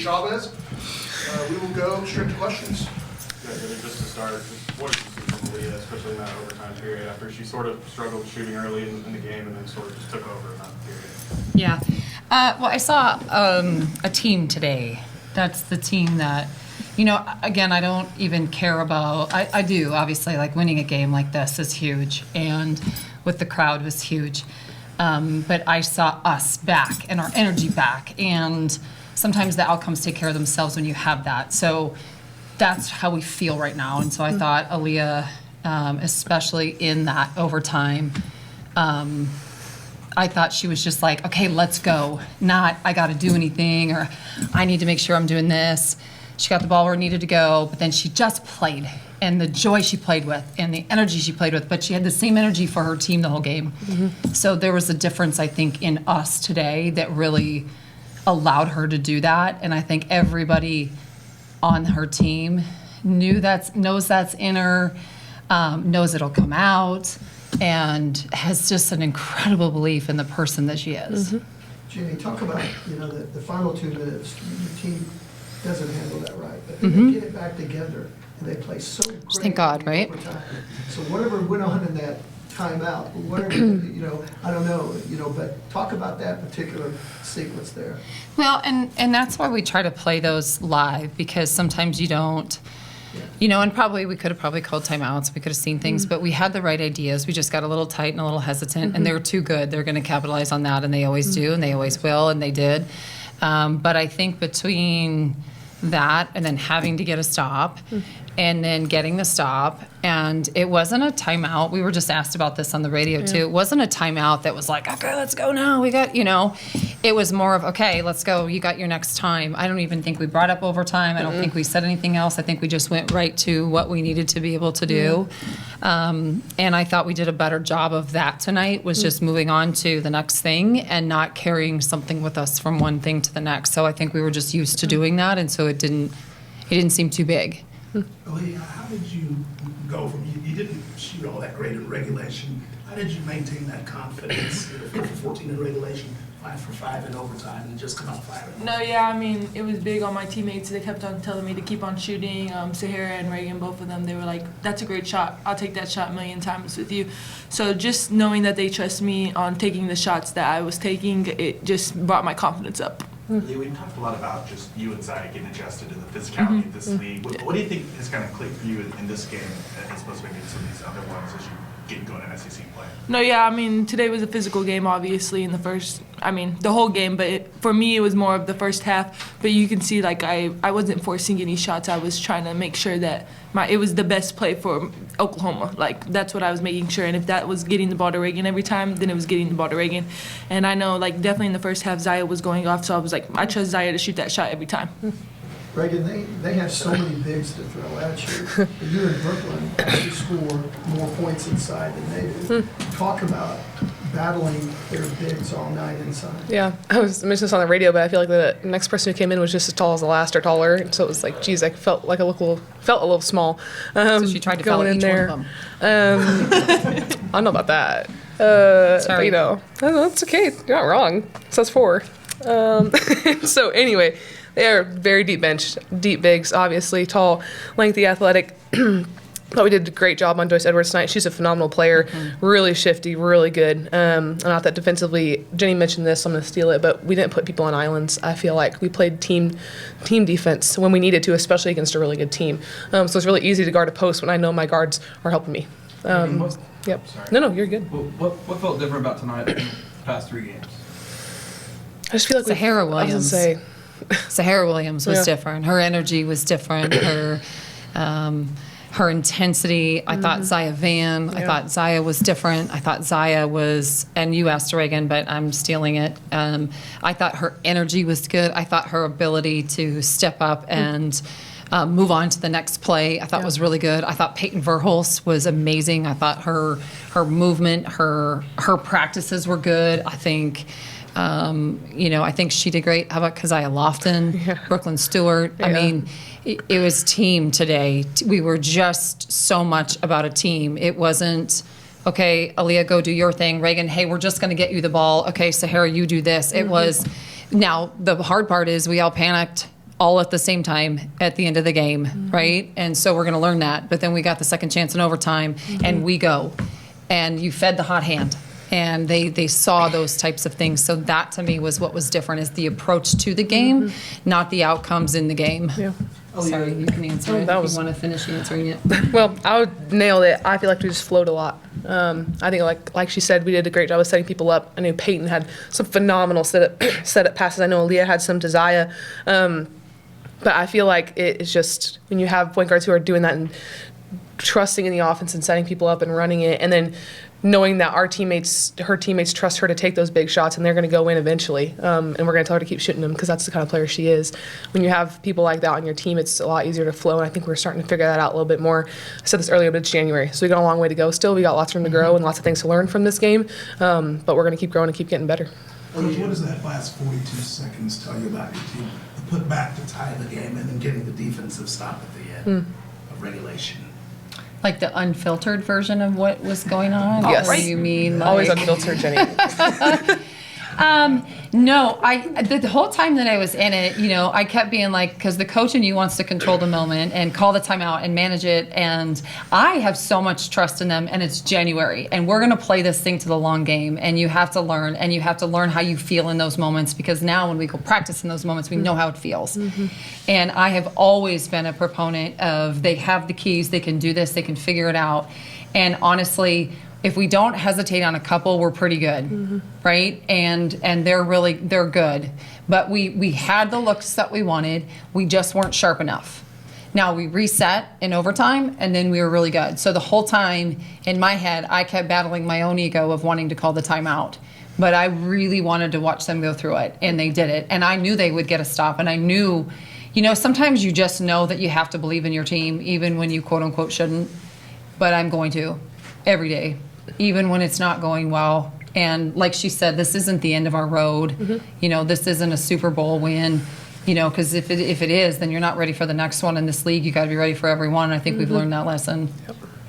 Chavez. We will go straight to questions. Yeah, just to start, what did you see from Aaliyah, especially in that overtime period, after she sort of struggled shooting early in the game and then sort of just took over in that period? Yeah. Well, I saw a team today. That's the team that, again, I don't even care about. I do, obviously, like winning a game like this is huge, and with the crowd was huge. But I saw us back and our energy back, and sometimes the outcomes take care of themselves when you have that. So that's how we feel right now. And so I thought Aaliyah, especially in that overtime, I thought she was just like, okay, let's go. Not, I got to do anything, or I need to make sure I'm doing this. She got the ball where it needed to go, but then she just played. And the joy she played with and the energy she played with, but she had the same energy for her team the whole game. Mm-hmm. So there was a difference, I think, in us today that really allowed her to do that. And I think everybody on her team knows that's in her, knows it'll come out, and has just an incredible belief in the person that she is. Mm-hmm. Jennie, talk about, the final 2 minutes, your team doesn't handle that right, but they get it back together, and they play so great. Thank God, right? Overtime. So whatever went on in that timeout, whatever, I don't know, but talk about that particular sequence there. Well, and that's why we try to play those live, because sometimes you don't, and probably we could have called timeouts. We could have seen things, but we had the right ideas. We just got a little tight and a little hesitant, and they were too good. They're going to capitalize on that, and they always do, and they always will, and they did. But I think between that and then having to get a stop and then getting the stop, and it wasn't a timeout. We were just asked about this on the radio too. It wasn't a timeout that was like, okay, let's go now. We got, it was more of, okay, let's go. You got your next time. I don't even think we brought up overtime. I don't think we said anything else. I think we just went right to what we needed to be able to do. And I thought we did a better job of that tonight, was just moving on to the next thing and not carrying something with us from one thing to the next. So I think we were just used to doing that, and so it didn't seem too big. Aaliyah, how did you go from, you didn't shoot all that great in regulation. How did you maintain that confidence, 4 for 14 in regulation, 5 for 5 in overtime, and just come out firing? No, yeah, I mean, it was big on my teammates. They kept on telling me to keep on shooting. Sahara and Raegan, both of them, they were like, that's a great shot. I'll take that shot a million times with you. So just knowing that they trust me on taking the shots that I was taking, it just brought my confidence up. Yeah, we talked a lot about just you and Zaya getting adjusted to the physicality of this league. What do you think has kind of clicked for you in this game as opposed to maybe some of these other ones as you get going in SEC play? No, yeah, I mean, today was a physical game, obviously, in the first, the whole game, but for me, it was more of the first half. But you can see, like, I wasn't forcing any shots. I was trying to make sure that it was the best play for Oklahoma. Like, that's what I was making sure. And if that was getting the ball to Raegan every time, then it was getting the ball to Raegan. And I know, like, definitely in the first half, Zaya was going off, so I was like, I trust Zaya to shoot that shot every time. Raegan, they have so many bigs to throw at you. You in Brooklyn actually score more points inside than they do. Talk about battling their bigs all night inside. Yeah, I was mentioning this on the radio, but I feel like the next person who came in was just as tall as the last or taller. So it was like, geez, I felt a little small. So she tried to foul each one of them. I don't know about that. But, that's okay. You're not wrong. It says 4. So anyway, they are very deep bench, deep bigs, obviously, tall, lengthy, athletic. Thought we did a great job on Joyce Edwards tonight. She's a phenomenal player, really shifty, really good. And I thought defensively, Jennie mentioned this, so I'm going to steal it, but we didn't put people on islands. I feel like we played team defense when we needed to, especially against a really good team. So it's really easy to guard a post when I know my guards are helping me. Yep. No, you're good. Well, what felt different about tonight than the past 3 games? I just feel like Sahara Williams. Sahara Williams was different. Her energy was different. Her intensity. I thought Zaya I thought Zaya was different. I thought Zaya was, and you asked Raegan, but I'm stealing it. I thought her energy was good. I thought her ability to step up and move on to the next play, I thought was really good. I thought Peyton Verhulst was amazing. I thought her movement, her practices were good. I think. I think she did great. How about Keziah Lofton, Brooklyn Stewart? I mean, it was team today. We were just so much about a team. It wasn't, okay, Aaliyah, go do your thing. Raegan, hey, we're just going to get you the ball. Okay, Sahara, you do this. It was, now the hard part is we all panicked all at the same time at the end of the game, right? And so we're going to learn that. But then we got the second chance in overtime, and we go. And you fed the hot hand. And they saw those types of things. So that, to me, was what was different, is the approach to the game, not the outcomes in the game. Yeah. Sorry, you can answer it that if was- you want to finish answering it. Well, I would nail it. I feel like we just flowed a lot. I think, like she said, we did a great job of setting people up. I knew Peyton had some phenomenal setup passes. I know Aaliyah had some to Zaya. But I feel like it is just when you have point guards who are doing that and trusting in the offense and setting people up and running it, and then knowing that her teammates trust her to take those big shots, and they're going to go in eventually. And we're going to tell her to keep shooting them, because that's the kind of player she is. When you have people like that on your team, it's a lot easier to flow, and I think we're starting to figure that out a little bit more. I said this earlier, but it's January, so we got a long way to go still. We got lots of room to grow and lots of things to learn from this game, but we're going to keep growing and keep getting better. Coach, what does that last 42 seconds tell you about your team? The put back to tie the game and then getting the defensive stop at the end of regulation. Like the unfiltered version of what was going on? Yes. Or you mean like... Always unfiltered, Jenny. No, the whole time that I was in it, I kept being like, because the coach in you wants to control the moment and call the timeout and manage it. And I have so much trust in them, and it's January, and we're going to play this thing to the long game. And you have to learn, how you feel in those moments, because now when we go practice in those moments, we know how it feels. And I have always been a proponent of, they have the keys, they can do this, they can figure it out. And honestly, if we don't hesitate on a couple, we're pretty good, right? And they're good. But we had the looks that we wanted. We just weren't sharp enough. Now we reset in overtime, and then we were really good. So the whole time in my head, I kept battling my own ego of wanting to call the timeout. But I really wanted to watch them go through it, and they did it. And I knew they would get a stop, and I knew, sometimes you just know that you have to believe in your team, even when you quote unquote shouldn't. But I'm going to every day, even when it's not going well. And like she said, this isn't the end of our road. This isn't a Super Bowl win, because if it is, then you're not ready for the next one in this league. You got to be ready for every one. I think we've learned that lesson.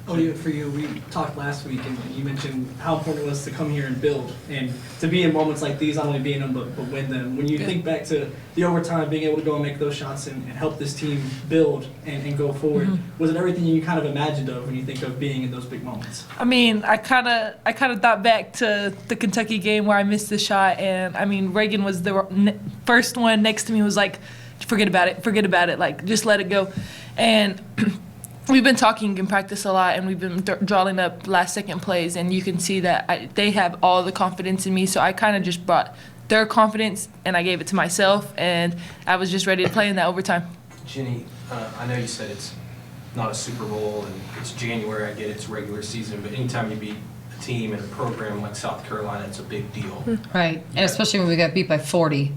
Aaliyah, for you, we talked last week, and you mentioned how important it was to come here and build, and to be in moments like these, not only be in them, but win them. When you think back to the overtime, being able to go and make those shots and help this team build and go forward, was it everything you kind of imagined of when you think of being in those big moments? I mean, I kind of thought back to the Kentucky game where I missed the shot, and I mean, Raegan was the first one next to me, was like, forget about it, like, just let it go. And we've been talking in practice a lot, and we've been drawing up last-second plays, and you can see that they have all the confidence in me, so I kind of just brought their confidence, and I gave it to myself, and I was just ready to play in that overtime. Jenny, I know you said it's not a Super Bowl, and it's January, I get it's regular season, but anytime you beat a team and a program like South Carolina, it's a big deal. Right, and especially when we got beat by 40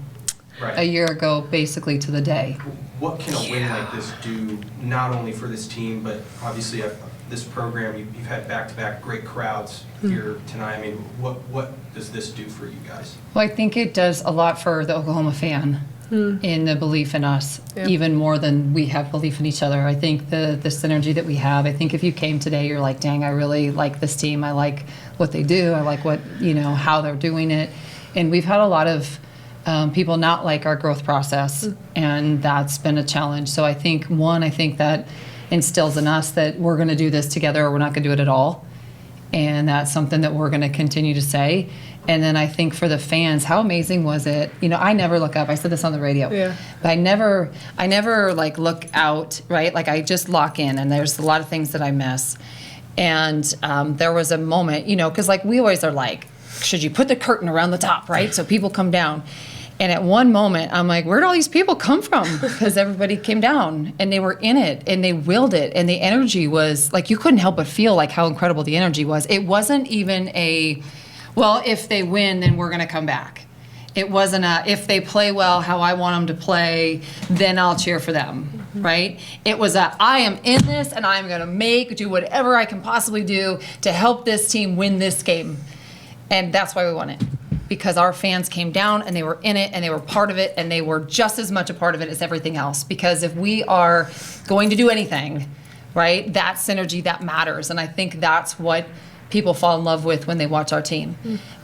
a year ago, basically to the day. What can a win like this do, not only for this team, but obviously this program, you've had back-to-back great crowds here tonight. I mean, what does this do for you guys? Well, I think it does a lot for the Oklahoma fan in the belief in us, even more than we have belief in each other. I think the synergy that we have, I think if you came today, you're like, dang, I really like this team. I like what they do. I like how they're doing it. And we've had a lot of people not like our growth process, and that's been a challenge. So I think that instills in us that we're going to do this together or we're not going to do it at all. And that's something that we're going to continue to say. And then I think for the fans, how amazing was it? I never look up. I said this on the radio. Yeah. But I never like look out, right? Like I just lock in, and there's a lot of things that I miss. And there was a moment, because like we always are like, should you put the curtain around the top, right? So people come down. And at one moment, I'm like, where'd all these people come from? Because everybody came down, and they were in it, and they willed it, and the energy was, like, you couldn't help but feel like how incredible the energy was. It wasn't even well, if they win, then we're going to come back. It wasn't if they play well how I want them to play, then I'll cheer for them, right? It was I am in this, and I'm going to do whatever I can possibly do to help this team win this game. And that's why we won it. Because our fans came down, and they were in it, and they were part of it, and they were just as much a part of it as everything else. Because if we are going to do anything, right, that synergy, that matters. And I think that's what people fall in love with when they watch our team.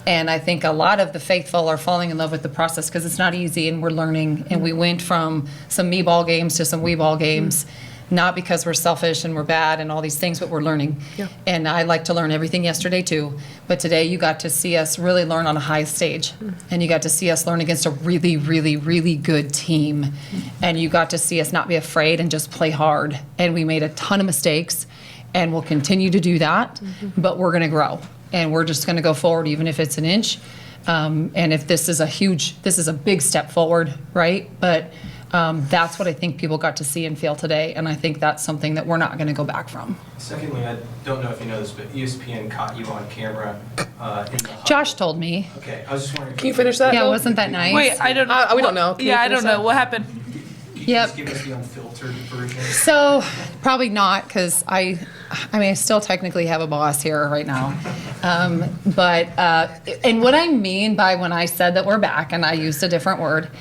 And I think a lot of the faithful are falling in love with the process because it's not easy and we're learning. And we went from some me ball games to some we ball games, not because we're selfish and we're bad and all these things, but we're learning. Yeah. And I like to learn everything yesterday too. But today you got to see us really learn on a high stage. And you got to see us learn against a really, really, really good team. And you got to see us not be afraid and just play hard. And we made a ton of mistakes and we'll continue to do that, but we're going to grow. And we're just going to go forward, even if it's an inch. And if this is a big step forward, right? But that's what I think people got to see and feel today. And I think that's something that we're not going to go back from. Secondly, I don't know if you know this, but ESPN caught you on camera in the huddle. Josh told me. Okay, I was just wondering. Can you finish that? Yeah, though? wasn't that nice? Wait, I don't know. We don't know. Can you Yeah, I finish don't know. that? What happened? Can you Yep. just give us the unfiltered version? So probably not, because I still technically have a boss here right now. And what I mean by when I said that we're back, and I used a different word,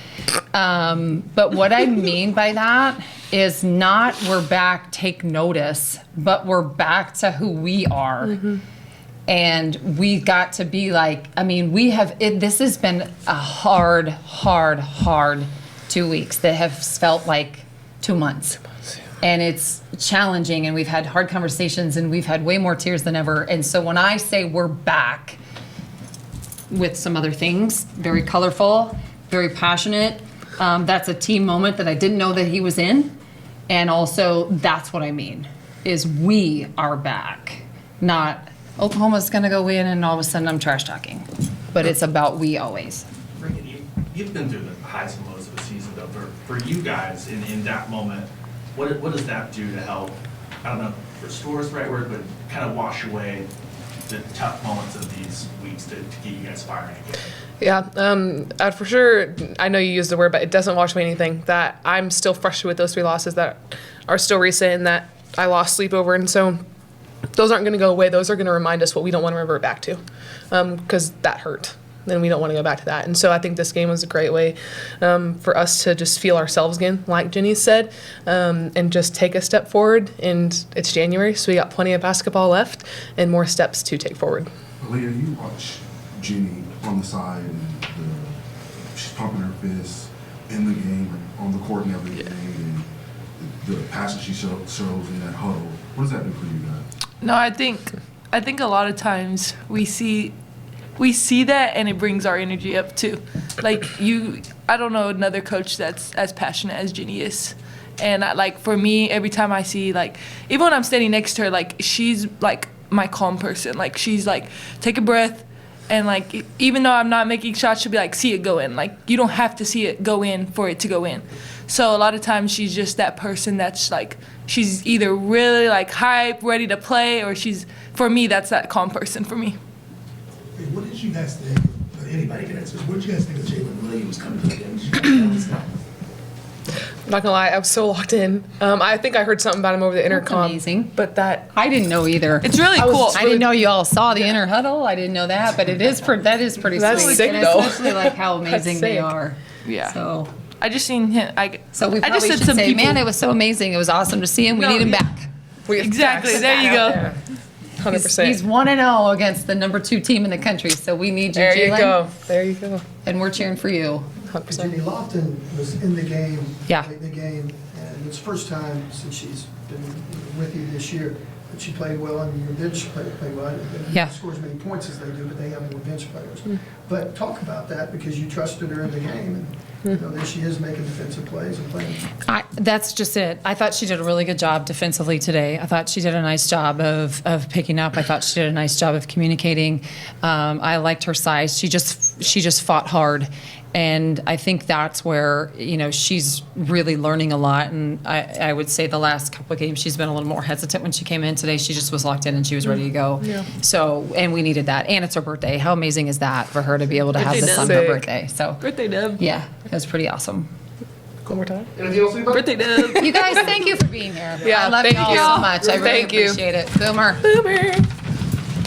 but what I mean by that is not we're back, take notice, but we're back to who we are. And we got to be like, this has been a hard 2 weeks that have felt like 2 months. And it's challenging, and we've had hard conversations, and we've had way more tears than ever. And so when I say we're back with some other things, very colorful, very passionate, that's a team moment that I didn't know that he was in. And also, that's what I mean, is we are back. Not Oklahoma's going to go in and all of a sudden I'm trash talking. But it's about we always. Raegan, you've been through the highs and lows of the season, though. For you guys in that moment, what does that do to help, I don't know if restore is the right word, but kind of wash away the tough moments of these weeks to get you guys firing again? Yeah, for sure, I know you used the word, but it doesn't wash away anything. That I'm still frustrated with those 3 losses that are still recent and that I lost sleep over. And so those aren't going to go away. Those are going to remind us what we don't want to revert back to, because that hurt. Then we don't want to go back to that. And so I think this game was a great way for us to just feel ourselves again, like Jennie said, and just take a step forward. And it's January, so we got plenty of basketball left and more steps to take forward. Aaliyah, you watch Jennie on the side, and she's pumping her fists in the game, and on the court and everything, and the passion she shows in that huddle. What does that do for you guys? No, I think a lot of times we see that and it brings our energy up too. Like I don't know another coach that's as passionate as Jennie is. And for me, every time I see, even when I'm standing next to her, she's my calm person. She's take a breath, and even though I'm not making shots, she'll be see it go in. You don't have to see it go in for it to go in. So a lot of times she's just that person that's she's either really hype, ready to play, or for me, that's that calm person for me. Hey, what did you guys think? Anybody can answer this. What did you guys think of Jalen Williams coming to the game? Did you guys know I'm not gonna lie, I was so locked in. I think I heard something about him over the intercom. Amazing. But that I didn't know either. It's really cool. I didn't know you all saw the inner huddle. I didn't know that, but that is pretty That's sweet. sick, and though. especially how amazing they sick. are. Yeah. So I just seen him. So we I probably just said should some say, people. man, it was so amazing. It was awesome to see him. We need him back. Exactly. There you go. 100%. He's 1-0 against the number 2 team in the country. So we need you, There you Jalen. go. There you go. And we're cheering for you. 100%. Jennie Lofton was in the game, Yeah. the game, and it's the first time since she's been with you this year that she played well, and your bench played well. They Yeah. don't score as many points as they do, but they have more bench players. But talk about that, because you trusted her in the game, and there she is making defensive plays and playing. That's just it. I thought she did a really good job defensively today. I thought she did a nice job of picking up. I thought she did a nice job of communicating. I liked her size. She just fought hard. And I think that's where, she's really learning a lot. And I would say the last couple of games, she's been a little more hesitant when she came in. Today, she just was locked in and she was ready to go. Yeah. So, and we needed that. And it's her birthday. How amazing is that for her to be able to have this on her Sick. birthday? So, Birthday dub. yeah, it was pretty awesome. One more time. Anything else, anybody? Birthday dub. You guys, thank you for being here. Yeah, I love thank you all you. so much. I really Thank you. appreciate it. Boomer. Boomer.